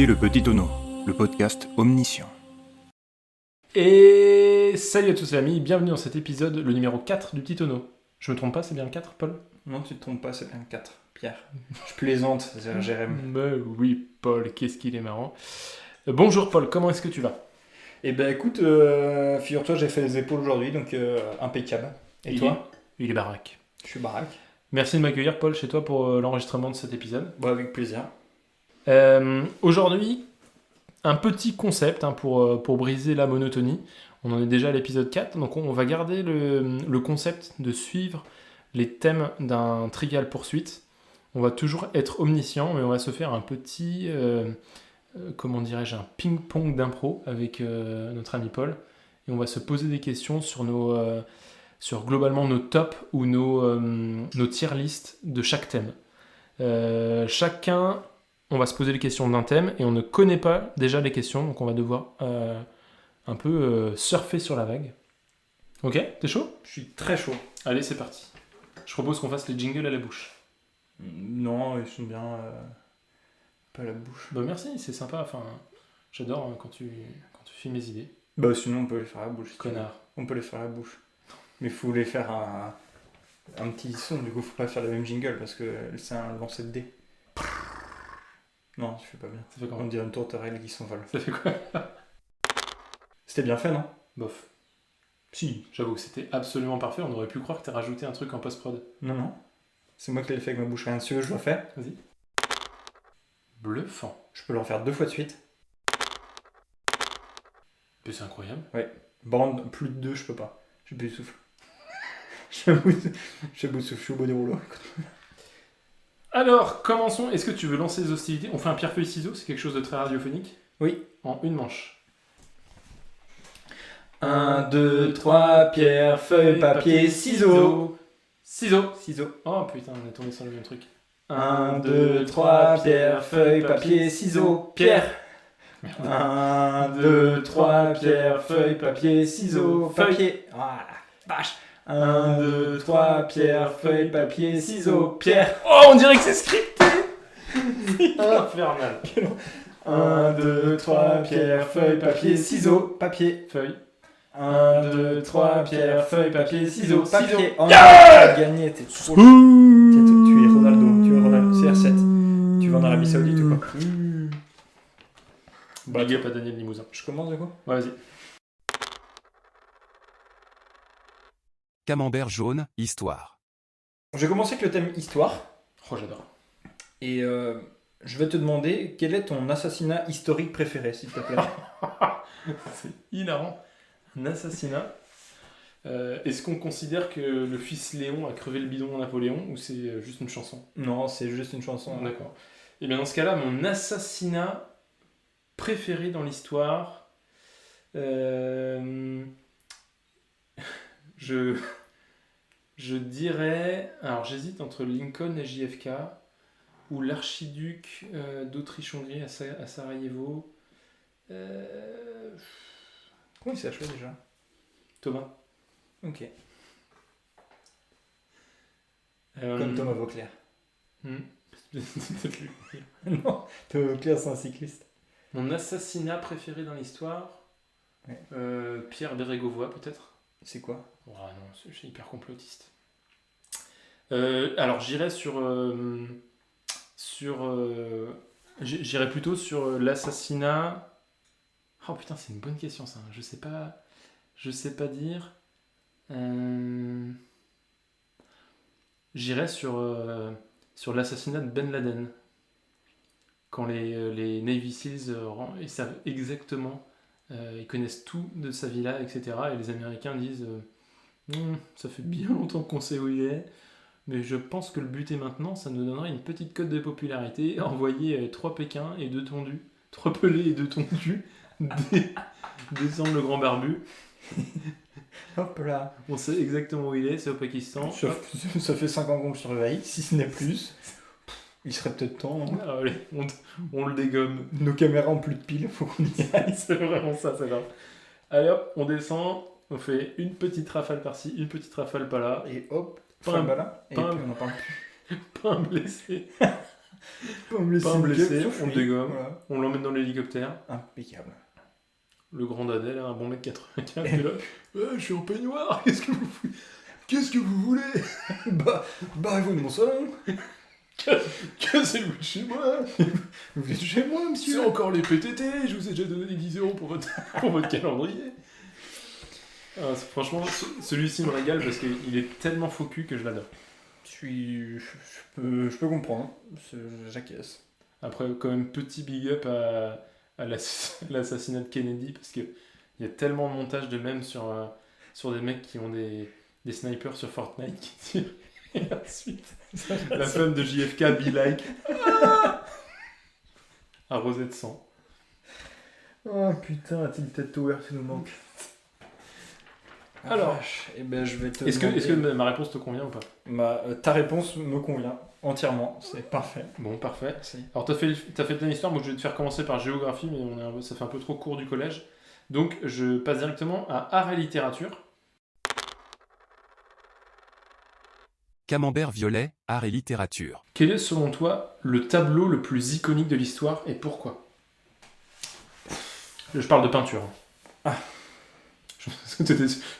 écoutez Le Petit Tonneau, le podcast omniscient. Et salut à tous les amis, bienvenue dans cet épisode, le numéro 4 du Petit Tonneau. Je me trompe pas, c'est bien le 4, Paul ? Non, tu te trompes pas, c'est bien le 4, Pierre. Je plaisante, c'est Jérém. Mais oui, Paul, qu'est-ce qu'il est marrant. Bonjour Paul, comment est-ce que tu vas ? Eh ben écoute, figure-toi, j'ai fait les épaules aujourd'hui, donc impeccable. Et toi ? Il est baraque. Je suis baraque. Merci de m'accueillir Paul chez toi pour l'enregistrement de cet épisode. Bon, avec plaisir. Aujourd'hui, un petit concept pour briser la monotonie. On en est déjà à l'épisode 4, donc on va garder le concept de suivre les thèmes d'un Trivial Pursuit. On va toujours être omniscient, mais on va se faire un petit, un ping-pong d'impro avec notre ami Paul. Et on va se poser des questions sur globalement nos tops ou nos tier lists de chaque thème. Chacun, on va se poser les questions d'un thème et on ne connaît pas déjà les questions, donc on va devoir un peu surfer sur la vague. Ok, t'es chaud ? Je suis très chaud. Allez, c'est parti. Je propose qu'on fasse les jingles à la bouche. Non, ils sont bien pas à la bouche. Bah merci, c'est sympa. Enfin, j'adore quand tu fais mes idées. Bah sinon on peut les faire à la bouche. Connard. On peut les faire à la bouche. Mais faut les faire un petit son, du coup faut pas faire le même jingle parce que c'est un lancer de dés. Non, tu fais pas bien. Ça fait comment ? On dirait une tourterelle qui s'envole. Ça fait quoi ? C'était bien fait, non ? Bof. Si, j'avoue que c'était absolument parfait. On aurait pu croire que t'as rajouté un truc en post-prod. Non. C'est moi qui l'ai fait avec ma bouche. Rien dessus, je le fais. Vas-y. Bluffant. Je peux le refaire 2 fois de suite. Mais c'est incroyable. Bande, plus de 2, je peux pas. J'ai plus de souffle. J'ai bout de souffle, je suis au bout du rouleau. Alors, commençons. Est-ce que tu veux lancer les hostilités ? On fait un pierre-feuille-ciseaux, c'est quelque chose de très radiophonique. Oui. En une manche. 1, 2, 3, pierre, feuille, papier, ciseaux. Ciseaux. Oh putain, on est tombé sur le même truc. 1, 2, 3, pierre, feuille, papier, ciseaux, pierre. 1, 2, 3, pierre, feuille, papier, ciseaux, papier. Voilà, vache. 1, 2, 3, pierre, feuille, papier, ciseaux, pierre. Oh, on dirait que c'est scripté. Infernal. 1, 2, 3, pierre, feuille, papier, ciseaux, papier. Feuille. 1, 2, 3, pierre, feuille, papier, ciseaux, papier. Oh, Yeah, t'as gagné, t'es trop. Tu es Ronaldo, CR7. Tu vas en Arabie Saoudite ou quoi ? Big up à Daniel Limousin. Je commence du coup ? Ouais, vas-y. Camembert jaune, histoire. Je vais commencer avec le thème histoire. Oh, j'adore. Et je vais te demander quel est ton assassinat historique préféré, s'il te plaît. C'est hilarant. Un assassinat. Est-ce qu'on considère que le fils Léon a crevé le bidon de Napoléon ou c'est juste une chanson ? Non, c'est juste une chanson. D'accord. Et bien dans ce cas-là, mon assassinat préféré dans l'histoire, je dirais, alors j'hésite entre Lincoln et JFK ou l'archiduc d'Autriche-Hongrie à Sarajevo. Comment il s'est achevé déjà ? Thomas. Ok. Comme Thomas Vauclair. Peut-être lui. Non, Thomas Vauclair, c'est un cycliste. Mon assassinat préféré dans l'histoire, Ouais. Pierre Bérégovoy peut-être. C'est quoi ? Oh non, c'est hyper complotiste. Alors j'irais j'irais plutôt sur l'assassinat. Oh putain, c'est une bonne question ça. Je sais pas dire. J'irais sur l'assassinat de Ben Laden. Quand les Navy Seals ils savent exactement, ils connaissent tout de sa villa, etc. Et les Américains disent ça fait bien longtemps qu'on sait où il est, mais je pense que le but est maintenant, ça nous donnerait une petite cote de popularité, envoyer 3 Pékins et 2 tondus, 3 pelés et 2 tondus, descendre le grand barbu. Hop là. On sait exactement où il est, c'est au Pakistan. Ça fait 5 ans qu'on le surveille, si ce n'est plus. Il serait peut-être temps. Hein. Ah, allez, on le dégomme. Nos caméras ont plus de piles, faut qu'on y aille. C'est vraiment ça, c'est grave. Allez hop, on descend, on fait une petite rafale par-ci, une petite rafale par-là. Et hop, Pas un- là. Et pas puis un- on en parle plus. Pas un blessé. Pas me laisser Pas me laisser, s'enfuir. on le dégomme. Voilà. On l'emmène dans l'hélicoptère. Impeccable. Le grand Dadel, un bon mec 95, qui est là. Ouais, je suis en peignoir, qu'est-ce que vous voulez? Barrez-vous de mon salon. Cassez-vous de chez moi. Vous êtes chez moi, C'est monsieur. encore les PTT, je vous ai déjà donné 10 euros pour votre calendrier. Franchement, celui-ci me régale parce qu'il est tellement faux cul que je l'adore. Je peux comprendre. J'acquiesce. Après, quand même, petit big up à l'assassinat de Kennedy parce qu'il y a tellement de montage de mèmes sur des mecs qui ont des snipers sur Fortnite qui tirent. Et ensuite, la femme de JFK, be like, arrosée de sang. Oh putain, Tilted Tower, ça nous manque. Alors, et ben je vais te. Est-ce demander- que ma réponse te convient ou pas? Ta réponse me convient entièrement. C'est parfait. Bon, parfait. Merci. Alors, t'as fait de l'histoire, moi je vais te faire commencer par géographie, mais ça fait un peu trop court du collège. Donc, je passe directement à art et littérature. Camembert violet, art et littérature. Quel est selon toi le tableau le plus iconique de l'histoire et pourquoi? Je parle de peinture. Ah. Je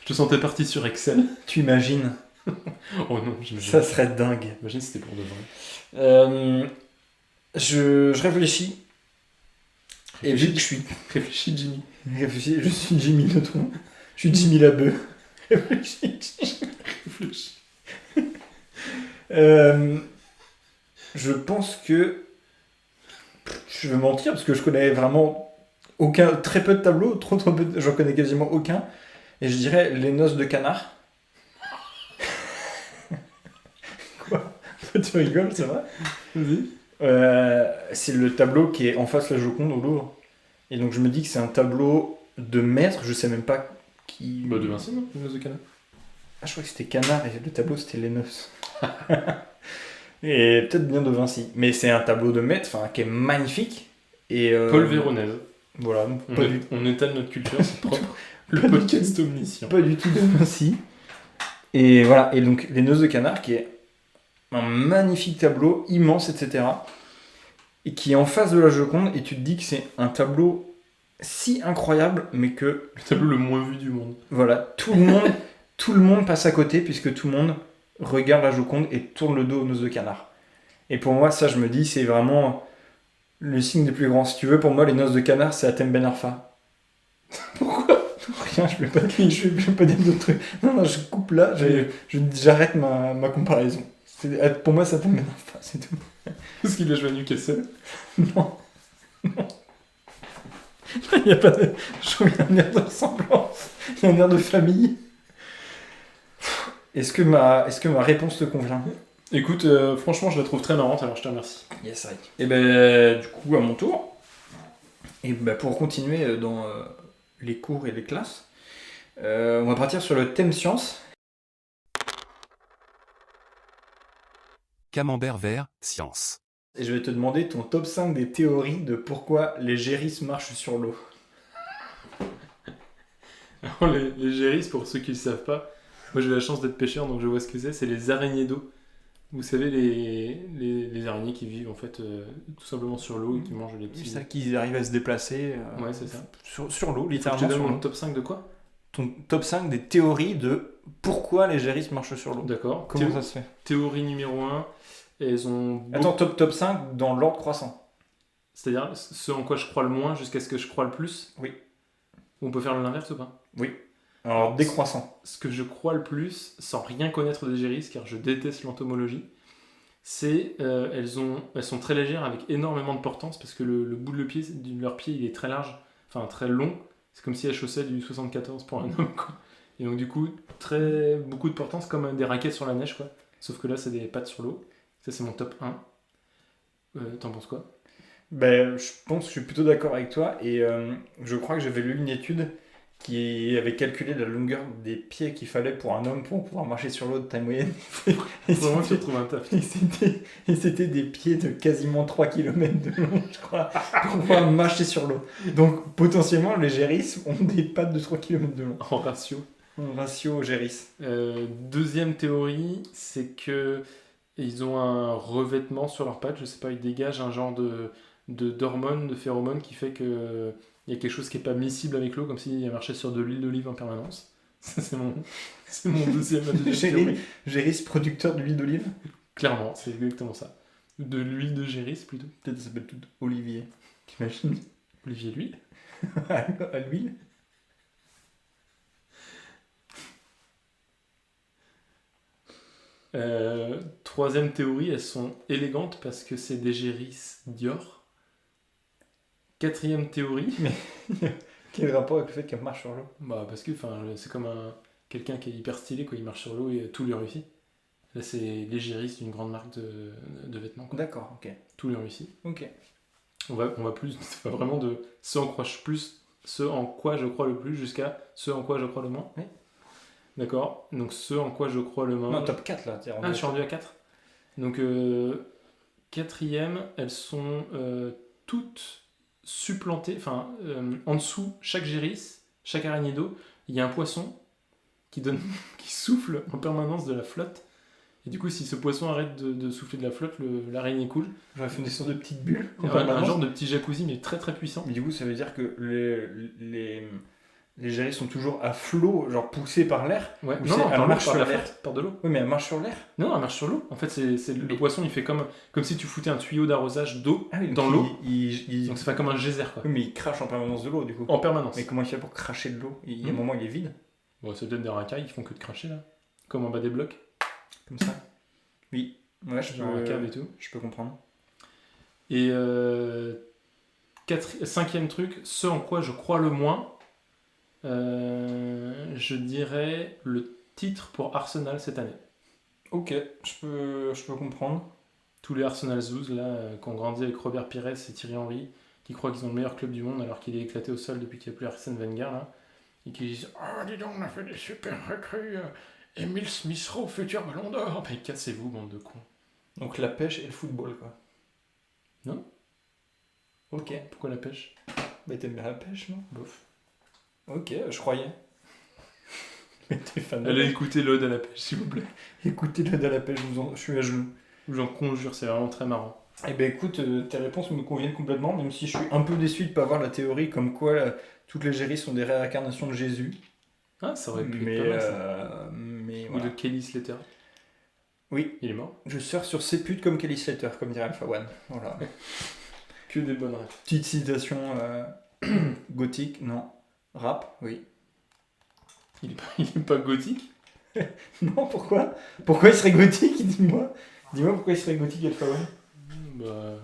te sentais parti sur Excel. Tu imagines? Oh non, j'imagine. Ça serait dingue. Imagine si c'était pour de vrai. Je réfléchis. Et vu que je suis. Réfléchis, Jimmy. Réfléchis, je suis Jimmy Neutron. Je suis Jimmy Labeu. Réfléchis. Réfléchis. Je pense que. Je vais mentir parce que je connais vraiment très peu de tableaux, trop peu, j'en connais quasiment aucun. Et je dirais Les Noces de Canard. Quoi? Tu rigoles, c'est vrai? Vas-y. C'est le tableau qui est en face de la Joconde au Louvre. Et donc je me dis que c'est un tableau de maître, je sais même pas qui. Bah, de Vinci, non? Les Noces de Canard. Ah, je crois que c'était Canard et le tableau c'était Les Noces. Et peut-être bien de Vinci. Mais c'est un tableau de maître qui est magnifique. Et, Paul Véronèse. Voilà, On étale notre culture, c'est propre. Le Pas du podcast omniscient. pas du tout de Vinci. Et voilà, et donc Les Noces de Canard qui est un magnifique tableau, immense, etc. Et qui est en face de la Joconde, et tu te dis que c'est un tableau si incroyable, mais que Le tableau le moins vu du monde. voilà, tout le monde passe à côté, puisque tout le monde regarde la Joconde et tourne le dos aux Noces de Canard. Et pour moi, ça, je me dis, c'est vraiment le signe des plus grands. Si tu veux, pour moi, Les Noces de Canard, c'est Hatem Ben Arfa. Pourquoi? Rien, je vais pas dire d'autres trucs. Non, je coupe là, j'arrête ma comparaison. Pour moi, c'est Hatem Ben Arfa, c'est tout. Parce qu'il a joué à Newcastle. Non. Il n'y a pas de. Je trouve qu'il y a un air de ressemblance. Il y a un air de famille. Est-ce que ma réponse te convient? Écoute, franchement, je la trouve très marrante, alors je te remercie. Yes, right. Et ben, du coup, à mon tour. Et ben, pour continuer dans les cours et les classes, on va partir sur le thème science. Camembert vert, science. Et je vais te demander ton top 5 des théories de pourquoi les gérisses marchent sur l'eau. Alors, les gérisses, pour ceux qui ne le savent pas, moi j'ai la chance d'être pêcheur, donc je vois ce que c'est les araignées d'eau. Vous savez, les araignées qui vivent en fait tout simplement sur l'eau et qui mangent les petits. C'est ça, qu'ils arrivent à se déplacer Ouais, c'est ça. sur l'eau, Je te littéralement donne sur mon l'eau. top 5 de quoi? Ton top 5 des théories de pourquoi les gérisses marchent sur l'eau. D'accord. Comment ça se fait? Théorie numéro 1, elles ont... Attends, top 5 dans l'ordre croissant. C'est-à-dire ce en quoi je crois le moins jusqu'à ce que je crois le plus? Oui. On peut faire l'inverse ou pas? Oui. Alors, décroissant. Ce que je crois le plus, sans rien connaître des gérisses, car je déteste l'entomologie, c'est elles sont très légères avec énormément de portance, parce que le bout de leur pied il est très large, enfin très long. C'est comme si elles chaussaient du 74 pour un homme, quoi. Et donc du coup, beaucoup de portance, comme des raquettes sur la neige, quoi. Sauf que là, c'est des pattes sur l'eau. Ça, c'est mon top 1. T'en penses quoi? Ben, je pense que je suis plutôt d'accord avec toi. Et je crois que j'avais lu une étude qui avait calculé la longueur des pieds qu'il fallait pour un homme pour pouvoir marcher sur l'eau de taille moyenne. Et Vraiment, tu c'était- retrouves un taf. et c'était des pieds de quasiment 3 km de long, je crois, pour pouvoir marcher sur l'eau. Donc, potentiellement, les gérisses ont des pattes de 3 km de long. En ratio. En ratio gérisses. Deuxième théorie, c'est que Et ils ont un revêtement sur leurs pattes, je sais pas, ils dégagent un genre d'hormones, de phéromones qui fait que il y a quelque chose qui est pas miscible avec l'eau, comme s'il marchait sur de l'huile d'olive en permanence. Ça, c'est mon deuxième théorie. Géris, producteur d'huile d'olive. Clairement, c'est exactement ça. De l'huile de Géris plutôt. Peut-être ça s'appelle tout Olivier. T'imagines? Olivier l'huile. À l'huile. Troisième théorie, elles sont élégantes parce que c'est des Géris Dior. Quatrième théorie, Quel rapport avec le fait qu'elle marche sur l'eau? bah parce que c'est comme quelqu'un qui est hyper stylé, quoi, il marche sur l'eau et tout lui réussit. Là, c'est les Géris, une grande marque de vêtements, quoi. D'accord, ok. Tout lui réussit. Ok. On va plus, c'est pas vraiment de ce en quoi je crois le plus jusqu'à ce en quoi je crois le moins. Oui. D'accord. Donc ce en quoi je crois le moins. Non, top 4 là. Ah, je suis rendu à 4. Donc quatrième, elles sont toutes supplantées. Enfin, en dessous, chaque géris, chaque araignée d'eau, il y a un poisson qui souffle en permanence de la flotte. Et du coup, si ce poisson arrête de souffler de la flotte, l'araignée coule. J'aurais fait des sortes de petites bulles. Un genre de petit jacuzzi, mais très très puissant. Mais du coup, ça veut dire que les géris sont toujours à flot, genre poussés par l'air. Ouais. Ou Non, c'est- non, elle par marche l'eau, sur par la l'air. flotte, par de l'eau. Oui, mais elle marche sur l'air. Non, elle marche sur l'eau. En fait, le Mais- poisson, il fait comme si tu foutais un tuyau d'arrosage d'eau Ah oui, dans l'eau. Il... Donc ça fait comme un geyser, quoi. Oui, mais il crache en permanence de l'eau, du coup. En permanence. Mais comment il fait pour cracher de l'eau? Il y a un Hmm. moment, il est vide, Bon, c'est peut-être des racailles, ils font que de cracher, là. Comme en bas des blocs, comme ça. Oui. Ouais, genre la cave et tout. je peux comprendre. Et cinquième truc, ce en quoi je crois le moins, je dirais le titre pour Arsenal cette année. Ok, je peux comprendre. Tous les Arsenal Zoos, là, qui ont grandi avec Robert Pires et Thierry Henry, qui croient qu'ils ont le meilleur club du monde alors qu'il est éclaté au sol depuis qu'il n'y a plus Arsène Wenger, là, et qui disent « Oh, dis donc, on a fait des super recrues, Emile Smith-Rowe, futur ballon d'or !» Mais cassez-vous, bande de cons. Donc la pêche et le football, quoi. Non. Ok. Pourquoi la pêche? Bah t'aimes bien la pêche, non? Bof. Ok, je croyais. Mais t'es fan de Allez pêche. écouter l'ode à la pêche, s'il vous plaît. Écoutez le de la pêche, je suis à genoux. J'en conjure, c'est vraiment très marrant. Eh ben écoute, tes réponses me conviennent complètement, même si je suis un peu déçu de ne pas voir la théorie comme quoi toutes les géris sont des réincarnations de Jésus. Ah, ça aurait pu Mais, être pas mal, ça. mais Ou voilà. de Kelly Slater. Oui, Il est mort. je sors sur ces putes comme Kelly Slater, comme dirait Alpha One. Voilà. Que des bonnes rêves. Petite citation gothique, non. Rap, oui. Il est pas gothique. Non, pourquoi? Pourquoi il serait gothique, dis-moi? Dis-moi pourquoi il serait gothique, Alpha One. Bah.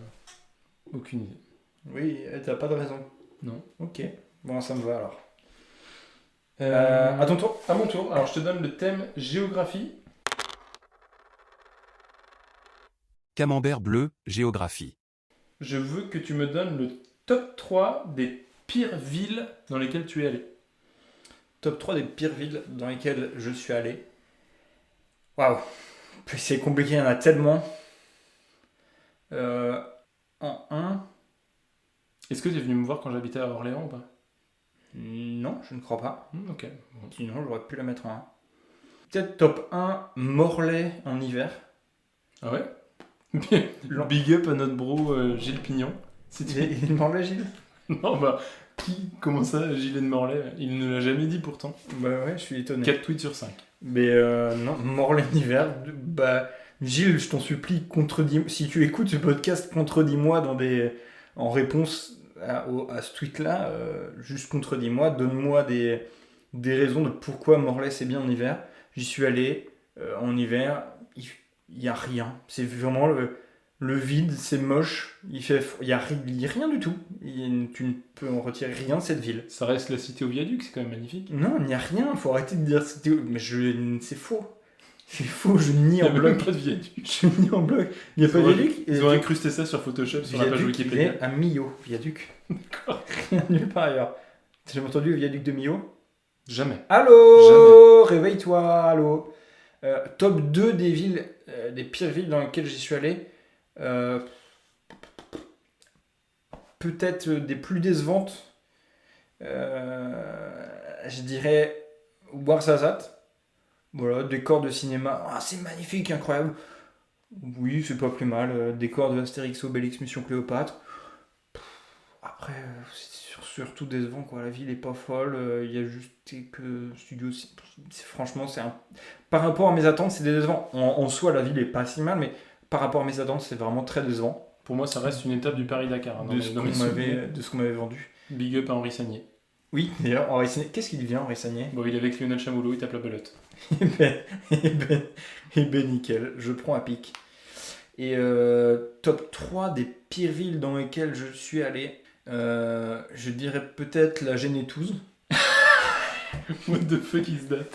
Aucune idée. Oui, t'as pas de raison. Non. Ok, bon, ça me va alors. À À ton tour. À mon tour. Alors, je te donne le thème géographie. Camembert bleu, géographie. Je veux que tu me donnes le top 3 des pires villes dans lesquelles tu es allé. Top 3 des pires villes dans lesquelles je suis allé. Waouh, c'est compliqué, il y en a tellement. En 1, Est-ce que tu es venu me voir quand j'habitais à Orléans ou pas? non, je ne crois pas. Ok. Bon. Sinon, j'aurais pu la mettre en 1. Peut-être top 1, Morlaix en hiver. Ah ouais? Big up à notre bro Gilles Pignon. Si tu- Il Morlaix, Gilles? Non, bah, comment ça, Gilles de Morlaix? Il ne l'a jamais dit pourtant. Bah ouais, je suis étonné. 4 tweets sur 5. Mais non, Morlaix en hiver, bah Gilles, je t'en supplie, contredis. Si tu écoutes ce podcast, contredis-moi en réponse à ce tweet-là. Juste contredis-moi, donne-moi des raisons de pourquoi Morlaix c'est bien en hiver. J'y suis allé en hiver, il y a rien. C'est vraiment le vide, c'est moche. Il y a rien du tout. Tu ne peux en retirer rien de cette ville. Ça reste la cité au viaduc, c'est quand même magnifique. Non, il n'y a rien. Faut arrêter de dire c'était. Mais c'est faux. C'est faux, je nie Il n'y en a bloc. même pas de viaduc. Je nie en bloc. Il n'y a pas de viaduc. Ils ont incrusté ça sur Photoshop, sur la page Viaduc, il Wikipédia. est à Millau. Viaduc. D'accord. Rien nulle part ailleurs. T'as jamais entendu le viaduc de Millau? Jamais. Allô. Réveille-toi, allô. Top 2 des villes, des pires villes dans lesquelles j'y suis allé. Peut-être des plus décevantes. Je dirais Ouarzazate. Voilà, décor de cinéma. Ah, c'est magnifique, incroyable. Oui, c'est pas plus mal. Décor de Astérix Obélix Mission Cléopâtre. Après, surtout décevant, quoi. La ville est pas folle. Il y a juste que Studio. Franchement, par rapport à mes attentes, c'est décevant. En soi, la ville est pas si mal, mais par rapport à mes attentes, c'est vraiment très décevant. Pour moi, ça reste une étape du Paris-Dakar. De ce qu'on m'avait vendu. Big up à Henri Sagnier. Oui, d'ailleurs, Henri Sagnier, qu'est-ce qu'il devient, Henri Sagnier? Bon, il est avec Lionel Chamoulot, il tape la belote. Nickel, je prends un pic. Et top 3 des pires villes dans lesquelles je suis allé. Je dirais peut-être la Génétouze. What the fuck is that?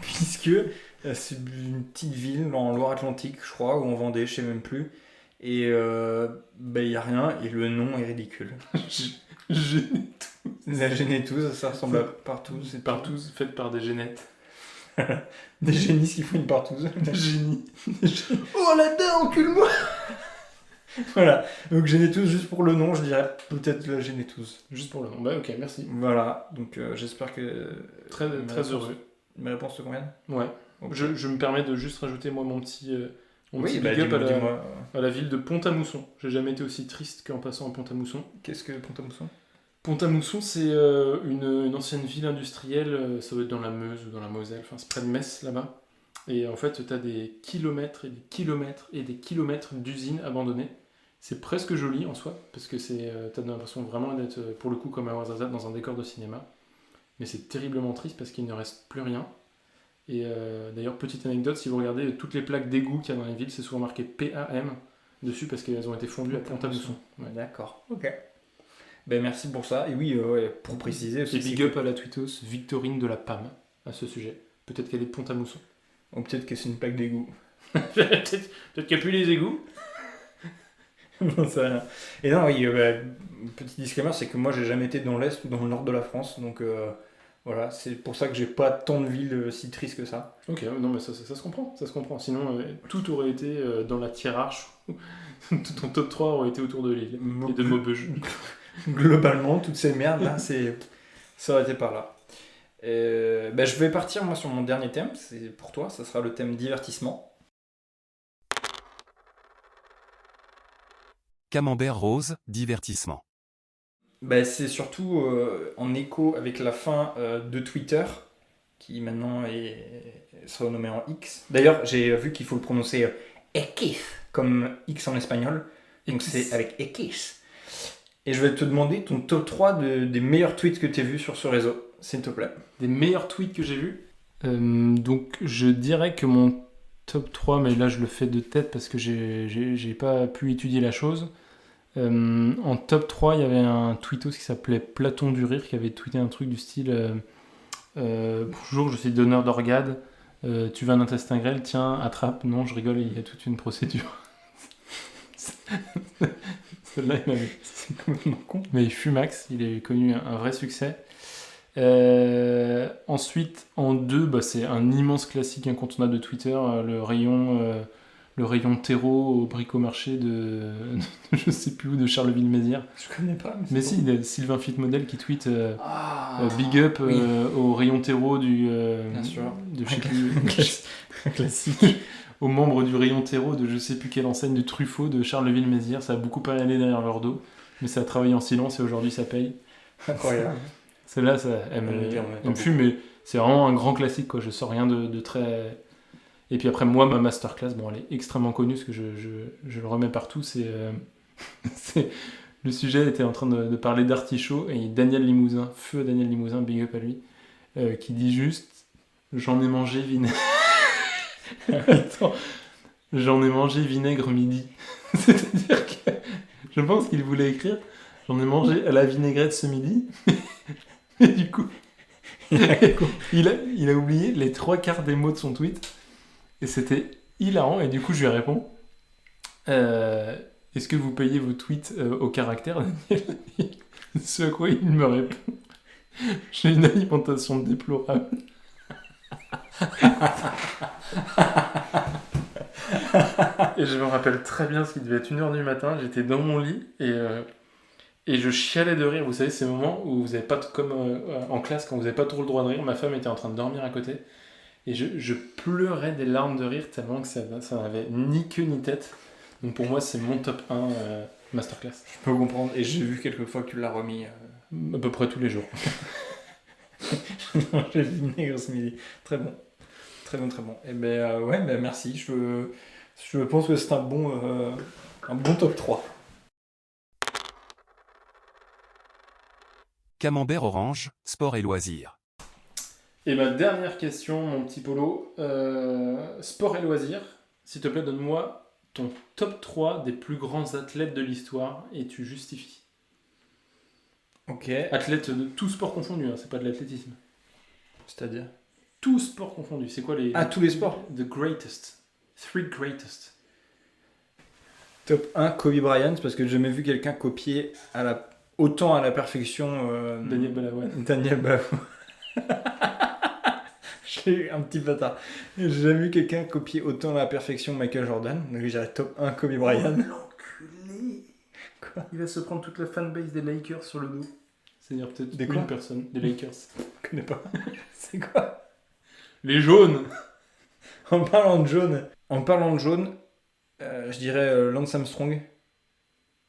Puisque c'est une petite ville en Loire-Atlantique, je crois, ou en Vendée, je sais même plus. Et il n'y a rien, et le nom est ridicule. Génétouze. La Génétouze, ça ressemble à partouze. C'est partouze faite par des génettes. Des génies qui font une partouze. Des génies. Oh la dent, encule-moi. Voilà, donc Génétouze, juste pour le nom, je dirais peut-être la Génétouze. Juste pour le nom. Bah ok, merci. Voilà, donc j'espère que. Très heureux. Mes réponses te conviennent? Ouais. Okay. Je me permets de juste rajouter moi mon petit oui, big up dis-moi. À la ville de Pont-à-Mousson. J'ai jamais été aussi triste qu'en passant à Pont-à-Mousson. Qu'est-ce que Pont-à-Mousson? Pont-à-Mousson, c'est une ancienne ville industrielle, ça doit être dans la Meuse ou dans la Moselle, enfin c'est près de Metz là-bas. Et en fait, tu as des kilomètres et des kilomètres et des kilomètres d'usines abandonnées. C'est presque joli en soi, parce que t'as l'impression vraiment d'être, pour le coup, comme à Ouarzazate, dans un décor de cinéma. Mais c'est terriblement triste parce qu'il ne reste plus rien. Et d'ailleurs, petite anecdote, si vous regardez toutes les plaques d'égout qu'il y a dans les villes, c'est souvent marqué PAM dessus parce qu'elles ont été fondues à Pont-à-Mousson. Ouais. D'accord, ok. Ben merci pour ça. Et oui, pour préciser aussi. Et big up à la tweetos Victorine de la PAM à ce sujet. Peut-être qu'elle est de Pont-à-Mousson. Ou peut-être que c'est une plaque d'égout. peut-être qu'il n'y a plus les égouts. J'en sais rien. Et non, oui, petit disclaimer, c'est que moi j'ai jamais été dans l'Est ou dans le Nord de la France. Donc voilà, c'est pour ça que j'ai pas tant de villes si tristes que ça. Ok, non mais ça se comprend. Ça se comprend. Sinon, tout aurait été dans la hiérarchie. Tout ton top 3 aurait été autour de l'île. Et de Maubeuge. Globalement, toutes ces merdes là, ça aurait été par là. Je vais partir moi sur mon dernier thème, c'est pour toi, ça sera le thème divertissement. Camembert rose, divertissement. C'est surtout en écho avec la fin de Twitter, qui maintenant sera renommé en X. D'ailleurs, j'ai vu qu'il faut le prononcer X, comme X en espagnol, donc c'est avec X. Et je vais te demander ton top 3 des meilleurs tweets que tu as vus sur ce réseau, s'il te plaît. Des meilleurs tweets que j'ai vus. Donc je dirais que mon top 3, mais là je le fais de tête parce que j'ai pas pu étudier la chose. En top 3, il y avait un tweetos qui s'appelait Platon du Rire qui avait tweeté un truc du style bonjour, je suis donneur d'organes, tu veux un intestin grêle, tiens, attrape. Non, je rigole, il y a toute une procédure. Celle-là, c'est complètement con. Mais Fumax, il a connu un vrai succès. Ensuite, en 2, c'est un immense classique incontournable de Twitter, le rayon terreau au bricomarché de je sais plus où, de Charleville-Mézières. Je connais pas. Mais si, il y a Sylvain Fitmodel qui tweet big up au rayon terreau bien sûr. De je sais plus. Classique. Aux membres du rayon terreau de je sais plus quelle enseigne de Truffaut de Charleville-Mézières. Ça a beaucoup parlé derrière leur dos, mais ça a travaillé en silence et aujourd'hui ça paye. Incroyable. Celle-là, elle me fume, mais c'est vraiment un grand classique, quoi. Je sors rien de très... Et puis après, moi, ma masterclass, bon, elle est extrêmement connue, parce que je le remets partout, c'est le sujet était en train de parler d'artichaut, et Daniel Limousin, feu Daniel Limousin, big up à lui, qui dit juste « J'en ai mangé vinaigre... » Attends, « J'en ai mangé vinaigre midi. » C'est-à-dire que je pense qu'il voulait écrire « J'en ai mangé à la vinaigrette ce midi. » Et du coup, il a oublié les 3/4 des mots de son tweet. Et c'était hilarant. Et du coup, je lui réponds est-ce que vous payez vos tweets au caractère, Daniel? Ce à quoi il me répond j'ai une alimentation déplorable. Et je me rappelle très bien ce qui devait être 1h du matin. J'étais dans mon lit et je chialais de rire. Vous savez, ces moments où vous n'avez pas, comme en classe, quand vous n'avez pas trop le droit de rire, ma femme était en train de dormir à côté. Et je pleurais des larmes de rire tellement que ça n'avait ni queue ni tête. Donc pour moi, c'est mon top 1 masterclass. Je peux comprendre. Et j'ai vu quelques fois que tu l'as remis. À peu près tous les jours. J'ai vinaigre ce midi. Très bon. Très bon, très bon. Et ben ouais, ben merci. Je pense que c'est un bon top 3. Camembert orange, sport et loisirs. Et ma dernière question, mon petit Polo. Sport et loisirs. S'il te plaît, donne-moi ton top 3 des plus grands athlètes de l'histoire et tu justifies. Ok. Athlètes de tout sport confondu, hein, c'est pas de l'athlétisme. C'est-à-dire Tout sport confondu, c'est quoi les... tous les sports. The greatest. Three greatest. Top 1, Kobe Bryant, parce que j'ai jamais vu quelqu'un copier autant à la perfection Daniel Balavoine. Daniel Balavoine. Je suis un petit bâtard. J'ai jamais vu quelqu'un copier autant à la perfection Michael Jordan. Donc je dirais top 1, Kobe Bryant. L'enculé. Quoi ? Il va se prendre toute la fanbase des Lakers sur le dos. C'est-à-dire peut-être Des quoi ? une personne, des Lakers. Je connais pas. C'est quoi ? Les jaunes. En parlant de jaune, je dirais Lance Armstrong.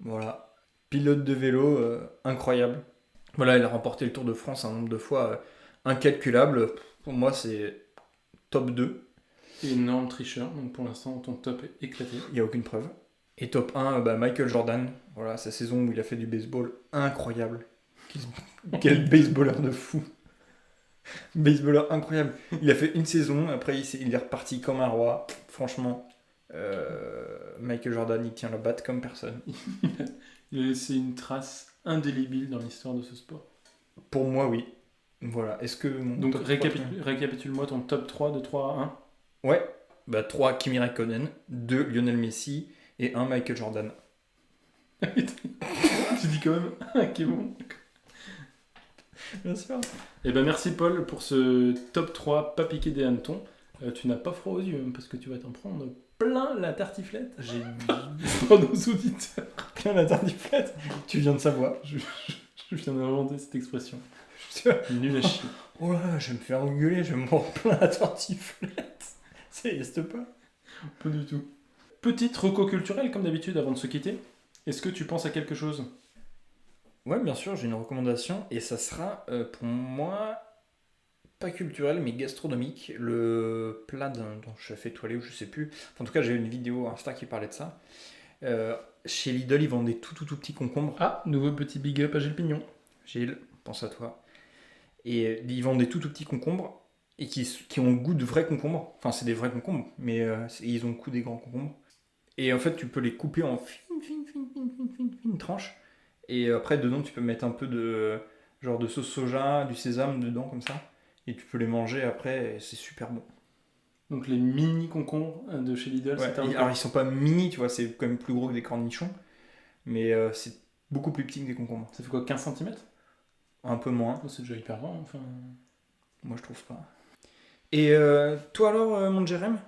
Voilà. Pilote de vélo, incroyable. Voilà, il a remporté le Tour de France un nombre de fois incalculable. Pour moi, c'est top 2. Énorme tricheur, donc pour l'instant ton top est éclaté. Il n'y a aucune preuve. Et top 1, Michael Jordan. Voilà, sa saison où il a fait du baseball, incroyable. Quel baseballeur de fou. Baseballeur incroyable. Il a fait une saison, après il est reparti comme un roi. Franchement, Michael Jordan, il tient la batte comme personne. Il a laissé une trace indélébile dans l'histoire de ce sport. Pour moi, oui. Voilà. Est-ce que donc récapitule-moi ton top 3 de 3 à 1. Ouais. 3, Kimi Räikkönen, 2, Lionel Messi et 1, Michael Jordan. Tu dis quand même un qui est bon. Bien sûr. Et merci Paul pour ce top 3 pas piqué des hannetons. Tu n'as pas froid aux yeux hein, parce que tu vas t'en prendre plein la tartiflette. J'ai pour nos auditeurs. plein la tartiflette. Tu viens de savoir. Je viens d'inventer cette expression. Nul à chier. Oh là, je vais me faire engueuler, je vais me prendre plein la tartiflette. Ça n'existe pas. Pas du tout. Petite reco culturelle comme d'habitude avant de se quitter. Est-ce que tu penses à quelque chose ? Ouais, bien sûr, j'ai une recommandation et ça sera pour moi pas culturel mais gastronomique. Le plat dont je suis étoilé ou je sais plus. En tout cas, j'ai une vidéo Insta qui parlait de ça. Chez Lidl, ils vendent des tout petits concombres. Ah, nouveau petit big up à Gilles Pignon. Gilles, pense à toi. Et ils vendent des tout petits concombres et qui ont le goût de vrais concombres. Enfin, c'est des vrais concombres, mais ils ont le goût des grands concombres. Et en fait, tu peux les couper en fines tranches. Et après, dedans, tu peux mettre un peu de sauce soja, du sésame dedans, comme ça. Et tu peux les manger après, et c'est super bon. Donc les mini concombres de chez Lidl, ouais, alors ils sont pas mini, tu vois, c'est quand même plus gros que des cornichons. Mais c'est beaucoup plus petit que des concombres. Ça fait quoi, 15 cm ? Un peu moins. Oh, c'est déjà hyper grand, enfin... Moi, je trouve pas. Et toi alors, mon Jérém,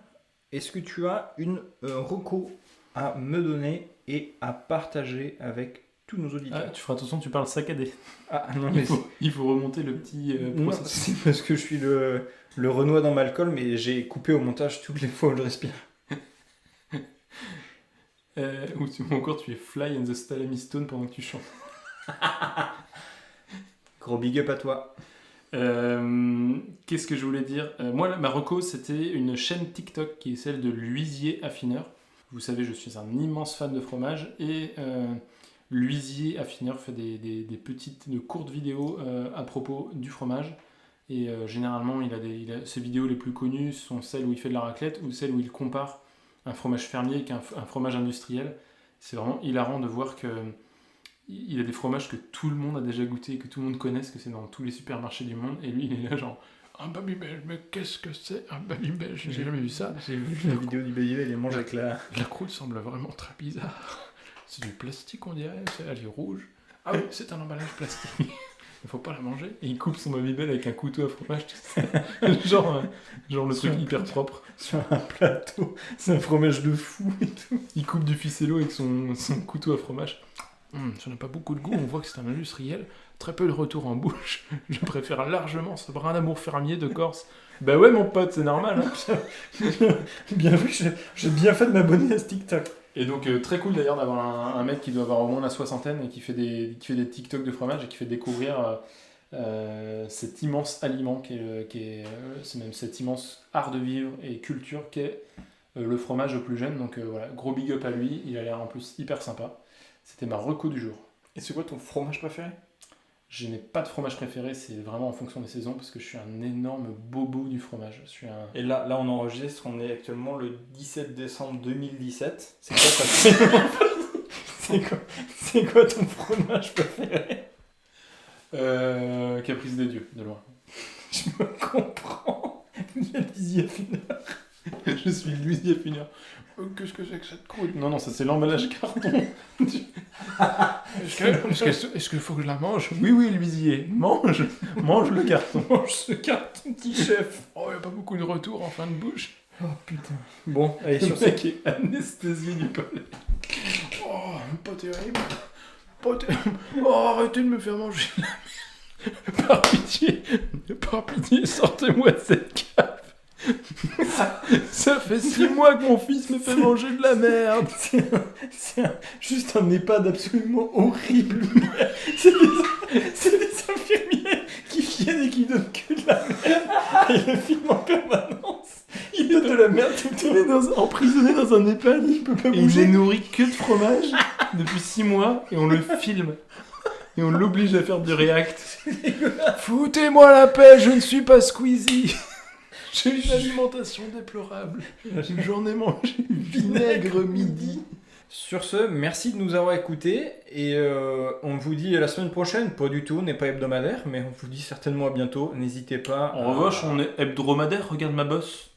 est-ce que tu as une reco à me donner et à partager avec tous nos auditeurs ? Ah, tu feras attention, tu parles saccadé. Ah non, mais il faut remonter le petit process. C'est parce que je suis le Renoir dans Malcolm et j'ai coupé au montage toutes les fois où je respire. Ou encore tu es Fly in the Salami Stone pendant que tu chantes. Gros big up à toi. Qu'est-ce que je voulais dire ? Moi, ma reco, c'était une chaîne TikTok qui est celle de l'Huisier Affineur. Vous savez, je suis un immense fan de fromage et l'Huisier Affineur fait de courtes vidéos à propos du fromage. Et généralement, ses vidéos les plus connues sont celles où il fait de la raclette ou celles où il compare un fromage fermier avec un fromage industriel. C'est vraiment hilarant de voir que il a des fromages que tout le monde a déjà goûté et que tout le monde connaît, que c'est dans tous les supermarchés du monde. Et lui, il est là genre... Un Babybel, mais qu'est-ce que c'est un Babybel ? J'ai jamais vu ça. J'ai vu la vidéo du Babybel, il mange avec la... La croûte semble vraiment très bizarre. C'est du plastique, on dirait. Elle est rouge. Ah oui, c'est un emballage plastique. Il faut pas la manger. Et il coupe son Babybel avec un couteau à fromage. genre le truc hyper propre. Sur un plateau. C'est un fromage de fou et tout. Il coupe du ficello avec son couteau à fromage. Ça n'a pas beaucoup de goût. On voit que c'est un industriel. très peu de retour en bouche. Je préfère largement ce brin d'amour fermier de Corse. Bah ouais, mon pote, c'est normal. Hein. Bien vu, j'ai bien fait de m'abonner à ce TikTok. Et donc, très cool d'ailleurs d'avoir un mec qui doit avoir au moins la soixantaine et qui fait des TikTok de fromage et qui fait découvrir cet immense aliment c'est même cet immense art de vivre et culture qu'est le fromage au plus jeune. Donc voilà, gros big up à lui, il a l'air en plus hyper sympa. C'était ma reco du jour. Et c'est quoi ton fromage préféré ? Je n'ai pas de fromage préféré, c'est vraiment en fonction des saisons parce que je suis un énorme bobo du fromage. Et là, on enregistre, on est actuellement le 17 décembre 2017. C'est quoi c'est quoi ton fromage préféré ? Caprice des dieux, de loin. Je me comprends. Il y a Lisier Fineur. Je suis Lisier Fineur. Qu'est-ce que c'est que cette croûte ? Non, c'est l'emballage carton. Est-ce qu'il faut que je la mange ? Oui, Lisier, mange le carton. Mange ce carton, petit chef. Oh, il n'y a pas beaucoup de retour en fin de bouche. Oh putain. Bon, allez, Le sur ce. mec est anesthésié du collègue. Oh, pas terrible. Oh, arrêtez de me faire manger. Par pitié, sortez-moi de cette cave. Ça fait 6 mois que mon fils me fait manger de la merde. Juste un EHPAD absolument horrible. C'est des infirmiers qui viennent et qui donnent que de la merde. Et le film en permanence. Il donne de la merde tout le temps. Il est emprisonné dans un EHPAD, il peut pas bouger. Il est nourri que de fromage depuis 6 mois et on le filme. Et on l'oblige à faire du react. Foutez-moi la paix, je ne suis pas Squeezie. J'ai une alimentation déplorable. J'en ai mangé vinaigre midi. Sur ce, merci de nous avoir écoutés. Et on vous dit à la semaine prochaine. Pas du tout, on n'est pas hebdomadaire, mais on vous dit certainement à bientôt. N'hésitez pas. En revanche, on est hebdomadaire, regarde ma bosse.